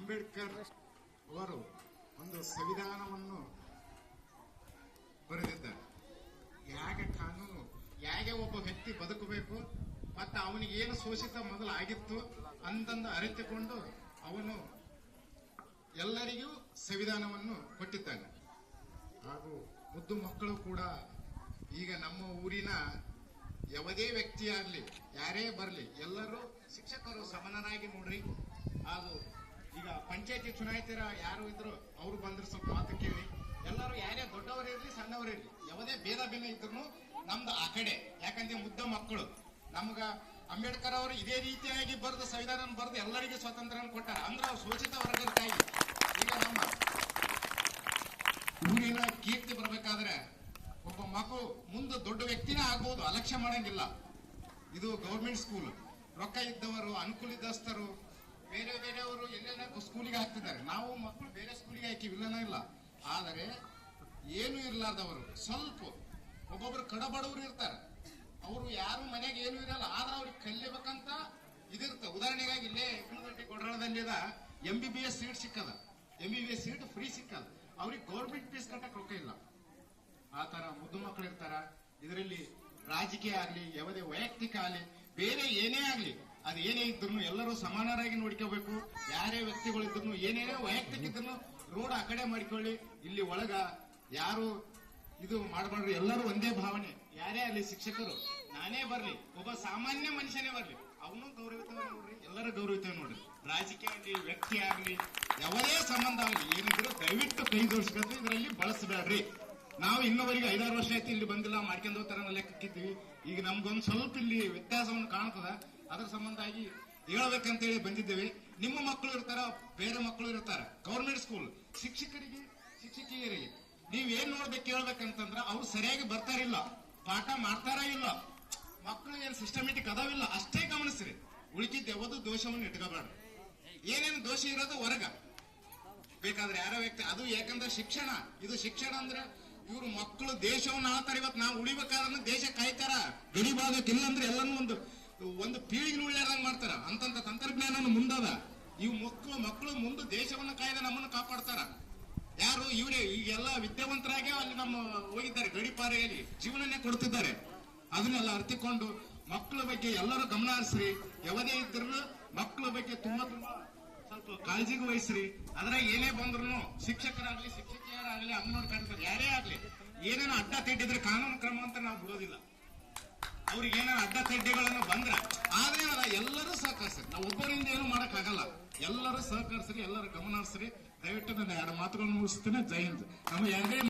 ಅಂಬೇಡ್ಕರ್ ಅವರು ಒಂದು ಸಂವಿಧಾನವನ್ನು ಬರೆದಿದ್ದಾರೆ. ಹೇಗೆ ಕಾನೂನು, ಹೇಗೆ ಒಬ್ಬ ವ್ಯಕ್ತಿ ಬದುಕಬೇಕು ಮತ್ತು ಅವನಿಗೆ ಏನು ಶೋಷಿತ ಮೊದಲು ಆಗಿತ್ತು ಅಂತಂದು ಅರಿತುಕೊಂಡು ಅವನು ಎಲ್ಲರಿಗೂ ಸಂವಿಧಾನವನ್ನು ಕೊಟ್ಟಿದ್ದಾನೆ. ಹಾಗೂ ಮುದ್ದು ಮಕ್ಕಳು ಕೂಡ ಈಗ ನಮ್ಮ ಊರಿನ ಯಾವುದೇ ವ್ಯಕ್ತಿ ಆಗಲಿ ಯಾರೇ ಬರಲಿ ಎಲ್ಲರೂ ಶಿಕ್ಷಕರು ಸಮಾನರಾಗಿ ನೋಡ್ರಿ. ಹಾಗೂ ಈಗ ಪಂಚಾಯತಿ ಚುನಾಯಿತರ ಯಾರು ಇದ್ರು ಅವರು ಬಂದ್ರೆ ಸ್ವಲ್ಪ ಮಾತು ಕೇಳಿ. ಎಲ್ಲರೂ ಯಾರೇ ದೊಡ್ಡವರಿರ್ಲಿ ಸಣ್ಣವರಿರ್ಲಿ ಯಾವುದೇ ಭೇದ ಭಿನ್ನ ಇದ್ರು ನಮ್ದು ಆ ಕಡೆ. ಯಾಕಂದ್ರೆ ಮುದ್ದ ಮಕ್ಕಳು ನಮ್ಗ ಅಂಬೇಡ್ಕರ್ ಅವರು ಇದೇ ರೀತಿಯಾಗಿ ಬರೆದು ಸಂವಿಧಾನ ಬರೆದು ಎಲ್ಲರಿಗೂ ಸ್ವಾತಂತ್ರ್ಯ ಕೊಟ್ಟಾರ. ಅಂದ್ರೆ ಅವ್ರು ಶೋಷಿತ ವರ್ಗಕ್ಕಾಗಿ ಈಗ ನಮ್ಮ ಊರಿನ ಕೀರ್ತಿ ಬರ್ಬೇಕಾದ್ರೆ ಒಬ್ಬ ಮಕ್ಕಳು ಮುಂದೆ ದೊಡ್ಡ ವ್ಯಕ್ತಿನೇ ಆಗ್ಬಹುದು, ಅಲಕ್ಷ್ಯ ಮಾಡಂಗಿಲ್ಲ. ಇದು ಗೌರ್ಮೆಂಟ್ ಸ್ಕೂಲ್, ರೊಕ್ಕ ಇದ್ದವರು ಅನುಕೂಲ ಇದ್ದಸ್ತರು ಬೇರೆ ಬೇರೆಯವರು ಎಲ್ಲೆಲ್ಲ ಸ್ಕೂಲಿಗೆ ಹಾಕ್ತಿದ್ದಾರೆ. ನಾವು ಮಕ್ಕಳು ಬೇರೆ ಸ್ಕೂಲಿಗೆ ಹಾಕಿವಿಲ್ಲನ ಇಲ್ಲ. ಆದರೆ ಏನು ಇರ್ಲಾರ್ದವರು ಸ್ವಲ್ಪ ಒಬ್ಬೊಬ್ರು ಕಡಬಡವರು ಇರ್ತಾರೆ. ಅವರು ಯಾರು ಮನೆಗೆ ಏನು ಇರಲ್ಲ, ಆದ್ರೆ ಅವ್ರಿಗೆ ಕಲಿಬೇಕಂತ ಇದಿರುತ್ತೆ. ಉದಾಹರಣೆಗಾಗಿ ಇಲ್ಲೇ ಕೊಡರಳದಲ್ಲಿದ MBBS ಸೀಟ್ ಸಿಕ್ಕದ, MBBS ಸೀಟ್ ಫ್ರೀ ಸಿಕ್ಕದ. ಅವ್ರಿಗೆ ಗೌರ್ಮೆಂಟ್ ಫೀಸ್ ಕಟ್ಟಕ್ ರೊಕ್ಕ ಇಲ್ಲ. ಆ ತರ ಮುದ್ದು ಮಕ್ಕಳು ಇರ್ತಾರ. ಇದರಲ್ಲಿ ರಾಜಕೀಯ ಆಗ್ಲಿ ಯಾವುದೇ ವೈಯಕ್ತಿಕ ಆಗ್ಲಿ ಬೇರೆ ಏನೇ ಆಗ್ಲಿ ಅದು ಏನೇ ಇದ್ರು ಎಲ್ಲರೂ ಸಮಾನರಾಗಿ ನೋಡ್ಕೋಬೇಕು. ಯಾರೇ ವ್ಯಕ್ತಿಗಳು ಇದ್ರು ಏನೇನೇ ವೈಯಕ್ತಿಕ ಇದ್ರು ರೋಡ್ ಆ ಕಡೆ ಮಾಡಿಕೊಳ್ಳಿ. ಇಲ್ಲಿ ಒಳಗ ಯಾರು ಇದು ಮಾಡಬಾರ್ದು, ಎಲ್ಲರೂ ಒಂದೇ ಭಾವನೆ. ಯಾರೇ ಅಲ್ಲಿ ಶಿಕ್ಷಕರು ನಾನೇ ಬರ್ಲಿ, ಒಬ್ಬ ಸಾಮಾನ್ಯ ಮನುಷ್ಯನೇ ಬರ್ಲಿ, ಅವನು ಗೌರವಿತವ ನೋಡ್ರಿ, ಎಲ್ಲರೂ ಗೌರವಿತವ ನೋಡ್ರಿ. ರಾಜಕೀಯ ಆಗ್ಲಿ ವ್ಯಕ್ತಿ ಆಗ್ಲಿ ಯಾವುದೇ ಸಂಬಂಧ ಆಗ್ಲಿ ಏನಿದ್ರು ದಯವಿಟ್ಟು ಕೈ ಜೋಡಿಸ್ಬೇಕು. ಇದರಲ್ಲಿ ಬಳಸಬೇಡ್ರಿ. ನಾವು ಇನ್ನೊವರೆಗೆ 5-6 ವರ್ಷ ಆಯ್ತು ಇಲ್ಲಿ ಬಂದಿಲ್ಲ, ಮಾಡ್ಕೊಂಡು ಹೋಗ್ತಾರ ಲೆಕ್ಕಕ್ಕಿದ್ದೀವಿ. ಈಗ ನಮ್ಗೊಂದು ಸ್ವಲ್ಪ ಇಲ್ಲಿ ವ್ಯತ್ಯಾಸವನ್ನು ಕಾಣ್ತದ. ಅದರ ಸಂಬಂಧ ಆಗಿ ಹೇಳ್ಬೇಕಂತೇಳಿ ಬಂದಿದ್ದೇವೆ. ನಿಮ್ಮ ಮಕ್ಕಳು ಇರ್ತಾರ, ಬೇರೆ ಮಕ್ಕಳು ಇರ್ತಾರ. ಗೌರ್ಮೆಂಟ್ ಸ್ಕೂಲ್ ಶಿಕ್ಷಕರಿಗೆ ಶಿಕ್ಷಕಿಯರಿಗೆ ನೀವೇನ್ ನೋಡ್ಬೇಕು ಹೇಳ್ಬೇಕಂತಂದ್ರ ಅವ್ರು ಸರಿಯಾಗಿ ಬರ್ತಾರಿಲ್ಲ, ಪಾಠ ಮಾಡ್ತಾರ ಇಲ್ಲ, ಮಕ್ಕಳು ಏನ್ ಸಿಸ್ಟಮೆಟಿಕ್ ಅದಾವಿಲ್ಲ ಅಷ್ಟೇ ಗಮನಿಸ್ರಿ. ಉಳಿಕಿದ್ದ ಯಾವುದು ದೋಷವನ್ನು ಇಟ್ಕೋಬೇಡ. ಏನೇನು ದೋಷ ಇರೋದು ಹೊರಗ ಬೇಕಾದ್ರೆ ಯಾರೋ ವ್ಯಕ್ತಿ ಅದು. ಯಾಕಂದ್ರೆ ಶಿಕ್ಷಣ ಇದು ಶಿಕ್ಷಣ ಅಂದ್ರೆ ಇವ್ರು ಮಕ್ಕಳು ದೇಶವನ್ನು ಆಳ್ತಾರೆ. ಇವತ್ತು ನಾವು ಉಳಿಬೇಕಾದ್ರೆ ದೇಶ ಕಾಯ್ತಾರ, ಗಡಿಭಾಗಕ್ಕೆ ಇಲ್ಲಂದ್ರೆ ಎಲ್ಲನೂ ಒಂದು ಪೀಳಿಗೆ ಉಳಿಯಾರಂಗ್ ಮಾಡ್ತಾರ. ಅಂತಂತ ತಂತ್ರಜ್ಞಾನ ಮುಂದದ. ಇವು ಮಕ್ಕಳು ಮುಂದೆ ದೇಶವನ್ನು ಕಾಯ್ದ ನಮ್ಮನ್ನು ಕಾಪಾಡ್ತಾರ. ಯಾರು ಇವರೇ ಈಗೆಲ್ಲ ವಿದ್ಯಾವಂತರಾಗಿ ಅಲ್ಲಿ ನಮ್ಮ ಹೋಗಿದ್ದಾರೆ, ಗಡಿಪಾರೆಯಲ್ಲಿ ಜೀವನನೇ ಕೊಡ್ತಿದ್ದಾರೆ. ಅದನ್ನೆಲ್ಲ ಅರ್ಥಿಕೊಂಡು ಮಕ್ಕಳ ಬಗ್ಗೆ ಎಲ್ಲರೂ ಗಮನ ಹರಿಸ್ರಿ. ಯಾವುದೇ ಇದ್ರು ಮಕ್ಕಳ ಬಗ್ಗೆ ತುಂಬಾ ಸ್ವಲ್ಪ ಕಾಳಜಿಗೂ ವಹಿಸ್ರಿ. ಅದ್ರಾಗ ಏನೇ ಬಂದ್ರು ಶಿಕ್ಷಕರಾಗ್ಲಿ ಶಿಕ್ಷಕಿಯರಾಗ್ಲಿ ಅಂಗನವಾಡಿ ಕಾರ್ಯಕರ್ತರು ಯಾರೇ ಆಗ್ಲಿ ಏನೇನೋ ಅಡ್ಡ ತಿಡ್ಡಿದ್ರೆ ಕಾನೂನು ಕ್ರಮ ಅಂತ ನಾವು ಬಿಡೋದಿಲ್ಲ. ಅವ್ರಿಗೆ ಏನೇನೋ ಅಡ್ಡ ತಿಡ್ಡಿಗಳನ್ನು ಬಂದ್ರೆ ಆದ್ರೆ ಎಲ್ಲರೂ ಸಹಕರಿಸ್ರಿ. ನಾವು ಒಬ್ಬರಿಂದ ಏನು ಮಾಡಕ್ ಆಗಲ್ಲ. ಎಲ್ಲರೂ ಸಹಕರಿಸ್ರಿ, ಎಲ್ಲರೂ ಗಮನ ಹರಿಸ್ರಿ. ದಯವಿಟ್ಟು ನನ್ನ 2 ಮಾತುಗಳನ್ನು ಮುಗಿಸ್ತೇನೆ. ಜೈ ಹಿಂದ್. ನಮ್ಮ